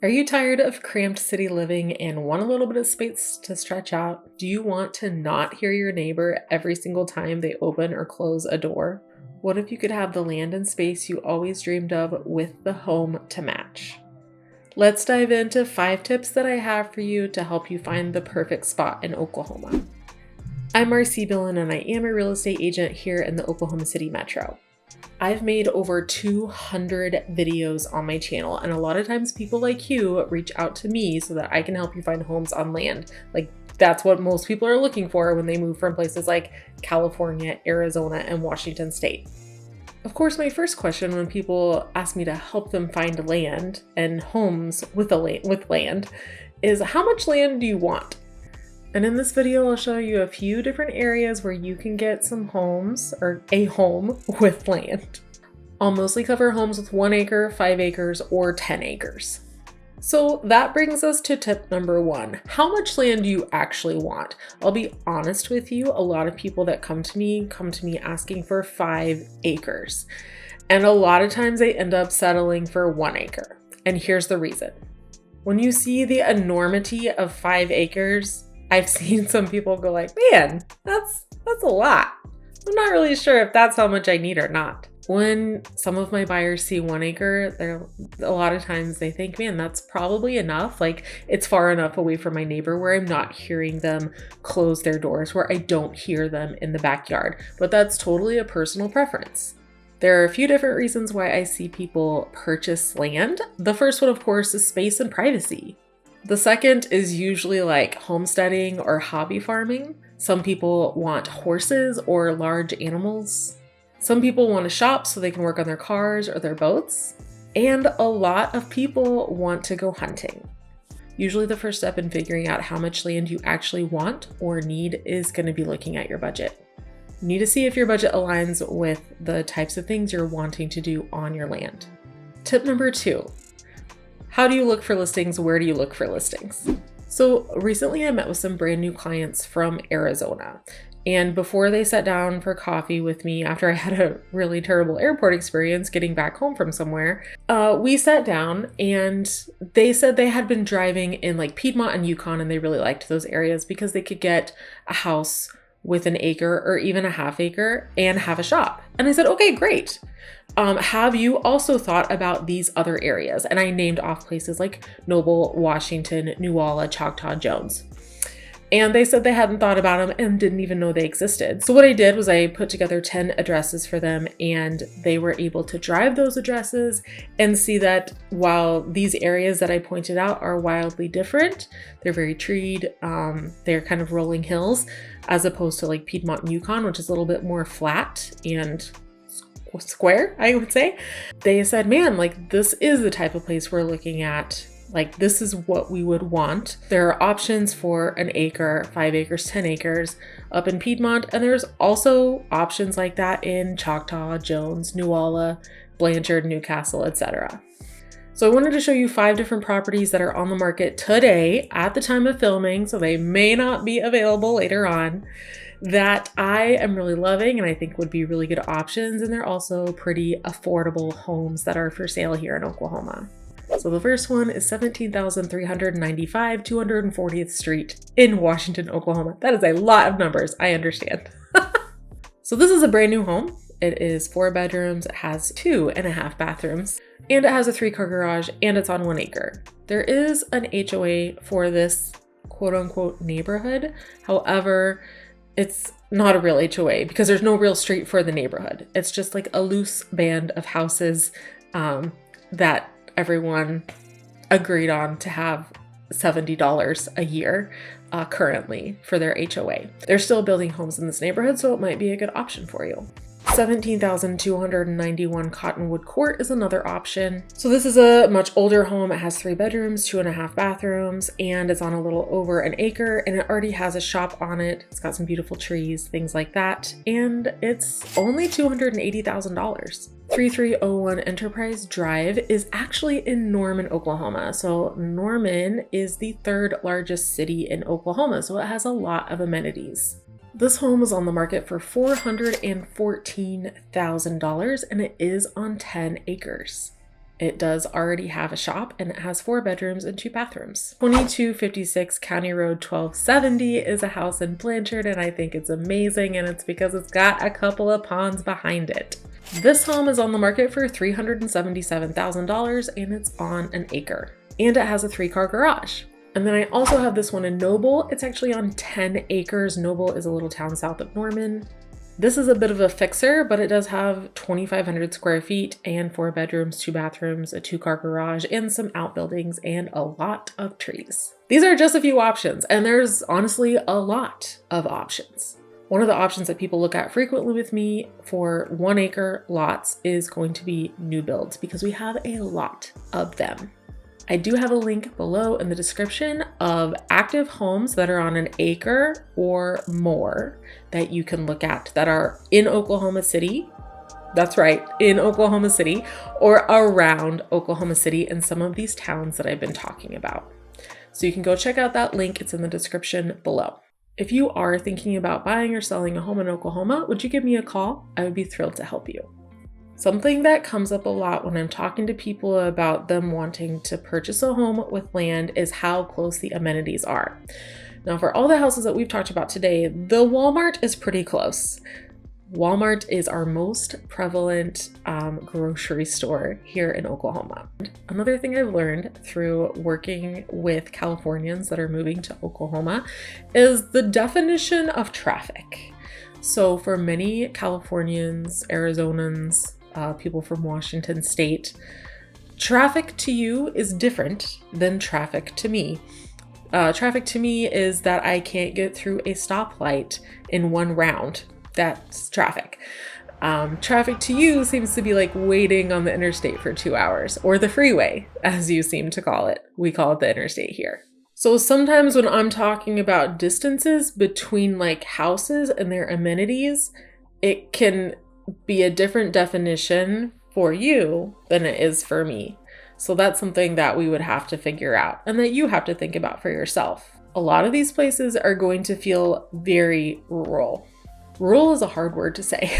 Are you tired of cramped city living and want a little bit of space to stretch out? Do you want to not hear your neighbor every single time they open or close a door? What if you could have the land and space you always dreamed of with the home to match? Let's dive into 5 tips that I have for you to help you find the perfect spot in Oklahoma. I'm Marcie Billen and I am a real estate agent here in the Oklahoma City metro. I've made over 200 videos on my channel, and a lot of times people like you reach out to me so that I can help you find homes on land. Like, that's what most people are looking for when they move from places like California, Arizona, and Washington State. Of course, my first question when people ask me to help them find land and homes with land is, how much land do you want? And in this video, I'll show you a few different areas where you can get some homes or a home with land. I'll mostly cover homes with 1 acre, 5 acres, or 10 acres. So that brings us to tip number 1. How much land do you actually want? I'll be honest with you, a lot of people that come to me asking for 5 acres. And a lot of times they end up settling for 1 acre. And here's the reason. When you see the enormity of 5 acres, I've seen some people go like, man, that's a lot. I'm not really sure if that's how much I need or not. When some of my buyers see 1 acre, a lot of times they think, man, that's probably enough. Like, it's far enough away from my neighbor where I'm not hearing them close their doors, where I don't hear them in the backyard. But that's totally a personal preference. There are a few different reasons why I see people purchase land. The first one, of course, is space and privacy. The second is usually like homesteading or hobby farming. Some people want horses or large animals. Some people want to shop so they can work on their cars or their boats. And a lot of people want to go hunting. Usually the first step in figuring out how much land you actually want or need is going to be looking at your budget. You need to see if your budget aligns with the types of things you're wanting to do on your land. Tip number 2. How do you look for listings? Where do you look for listings? So recently I met with some brand new clients from Arizona. And before they sat down for coffee with me after I had a really terrible airport experience getting back home from somewhere, we sat down and they said they had been driving in like Piedmont and Yukon and they really liked those areas because they could get a house with 1 acre or even a ½ acre and have a shop. And I said, okay, great. Have you also thought about these other areas? And I named off places like Noble, Washington, Newalla, Choctaw, Jones. And they said they hadn't thought about them and didn't even know they existed. So what I did was I put together 10 addresses for them and they were able to drive those addresses and see that while these areas that I pointed out are wildly different, they're very treed, they're kind of rolling hills, as opposed to like Piedmont and Yukon, which is a little bit more flat and square, I would say. They said, man, like this is the type of place we're looking at. Like, this is what we would want. There are options for 1 acre, 5 acres, 10 acres up in Piedmont. And there's also options like that in Choctaw, Jones, Newalla, Blanchard, Newcastle, etc. So I wanted to show you 5 different properties that are on the market today at the time of filming, so they may not be available later on, that I am really loving and I think would be really good options. And they're also pretty affordable homes that are for sale here in Oklahoma. So the first one is 17,395 240th Street in Washington, Oklahoma. That is a lot of numbers, I understand. So this is a brand new home. It is 4 bedrooms, it has 2.5 bathrooms, and it has a 3-car garage, and it's on 1 acre. There is an HOA for this quote unquote neighborhood. However, it's not a real HOA because there's no real street for the neighborhood. It's just like a loose band of houses that everyone agreed on to have $70 a year currently for their HOA. They're still building homes in this neighborhood, so it might be a good option for you. 17,291 Cottonwood Court is another option. So this is a much older home. It has 3 bedrooms, 2.5 bathrooms, and it's on a little over 1 acre, and it already has a shop on it. It's got some beautiful trees, things like that, and it's only $280,000. 3301 Enterprise Drive is actually in Norman, Oklahoma. So Norman is the 3rd largest city in Oklahoma, so it has a lot of amenities. This home is on the market for $414,000 and it is on 10 acres. It does already have a shop and it has 4 bedrooms and 2 bathrooms. 2256 County Road 1270 is a house in Blanchard, and I think it's amazing, and it's because it's got a couple of ponds behind it. This home is on the market for $377,000 and it's on an acre. And it has a 3-car garage. And then I also have this one in Noble. It's actually on 10 acres. Noble is a little town south of Norman. This is a bit of a fixer, but it does have 2,500 square feet and 4 bedrooms, 2 bathrooms, a 2-car garage, and some outbuildings and a lot of trees. These are just a few options, and there's honestly a lot of options. One of the options that people look at frequently with me for 1-acre lots is going to be new builds, because we have a lot of them. I do have a link below in the description of active homes that are on an acre or more that you can look at that are in Oklahoma City. That's right, in Oklahoma City or around Oklahoma City in some of these towns that I've been talking about. So you can go check out that link. It's in the description below. If you are thinking about buying or selling a home in Oklahoma, would you give me a call? I would be thrilled to help you. Something that comes up a lot when I'm talking to people about them wanting to purchase a home with land is how close the amenities are. Now, for all the houses that we've talked about today, the Walmart is pretty close. Walmart is our most prevalent grocery store here in Oklahoma. Another thing I've learned through working with Californians that are moving to Oklahoma is the definition of traffic. So for many Californians, Arizonans, people from Washington State, traffic to you is different than traffic to me. Traffic to me is that I can't get through a stoplight in one round. That's traffic. Traffic to you seems to be like waiting on the interstate for 2 hours, or the freeway, as you seem to call it. We call it the interstate here. So sometimes when I'm talking about distances between like houses and their amenities, it can be a different definition for you than it is for me. So that's something that we would have to figure out and that you have to think about for yourself. A lot of these places are going to feel very rural. Rural is a hard word to say.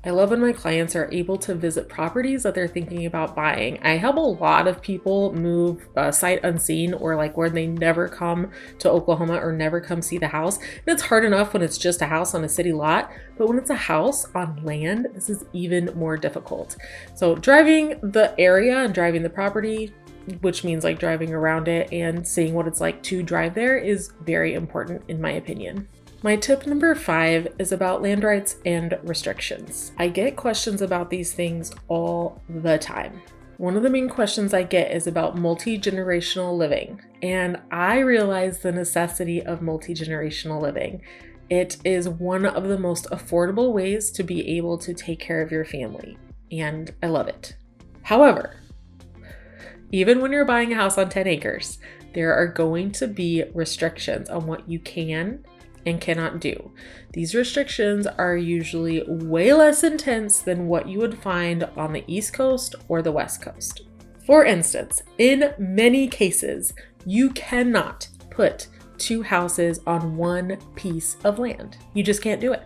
I love when my clients are able to visit properties that they're thinking about buying. I help a lot of people move sight unseen, or like where they never come to Oklahoma or never come see the house. And it's hard enough when it's just a house on a city lot, but when it's a house on land, this is even more difficult. So driving the area and driving the property, which means like driving around it and seeing what it's like to drive there, is very important in my opinion. My tip number 5 is about land rights and restrictions. I get questions about these things all the time. One of the main questions I get is about multi-generational living, and I realize the necessity of multi-generational living. It is one of the most affordable ways to be able to take care of your family, and I love it. However, even when you're buying a house on 10 acres, there are going to be restrictions on what you can and cannot do. These restrictions are usually way less intense than what you would find on the East Coast or the West Coast. For instance, in many cases, you cannot put 2 houses on one piece of land. You just can't do it.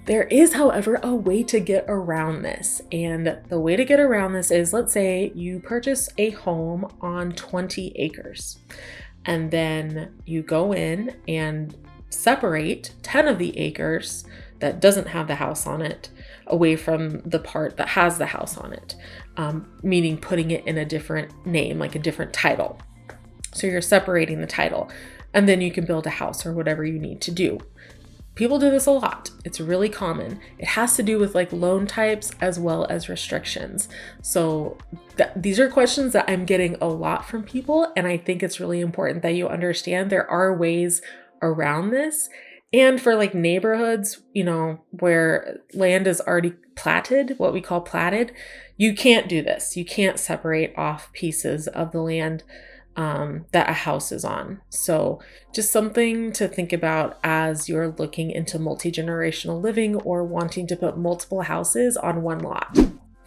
There is, however, a way to get around this. And the way to get around this is, let's say you purchase a home on 20 acres, and then you go in and separate 10 of the acres that doesn't have the house on it away from the part that has the house on it, meaning putting it in a different name, like a different title. So you're separating the title, and then you can build a house or whatever you need to do. People do this a lot. It's really common. It has to do with like loan types as well as restrictions. So these are questions that I'm getting a lot from people, and I think it's really important that you understand there are ways around this. And for like neighborhoods, you know, where land is already platted, what we call platted, you can't do this. You can't separate off pieces of the land that a house is on. So just something to think about as you're looking into multi-generational living or wanting to put multiple houses on one lot.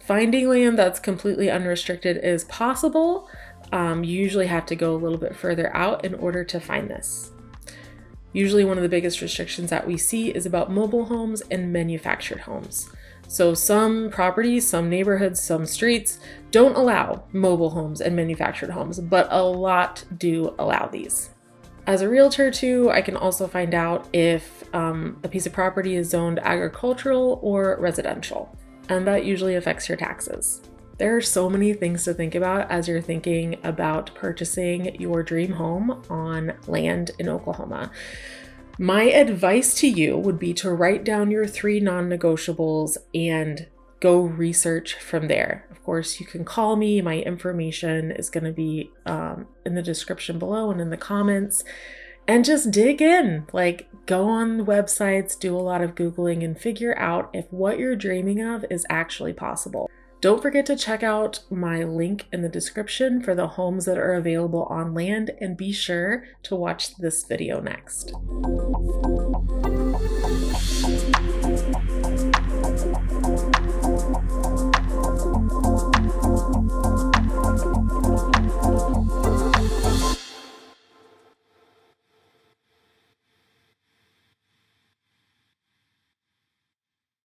Finding land that's completely unrestricted is possible. You usually have to go a little bit further out in order to find this. Usually one of the biggest restrictions that we see is about mobile homes and manufactured homes. So some properties, some neighborhoods, some streets don't allow mobile homes and manufactured homes, but a lot do allow these. As a realtor too, I can also find out if a piece of property is zoned agricultural or residential, and that usually affects your taxes. There are so many things to think about as you're thinking about purchasing your dream home on land in Oklahoma. My advice to you would be to write down your 3 non-negotiables and go research from there. Of course, you can call me. My information is going to be in the description below and in the comments. And just dig in, like go on websites, do a lot of Googling, and figure out if what you're dreaming of is actually possible. Don't forget to check out my link in the description for the homes that are available on land, and be sure to watch this video next.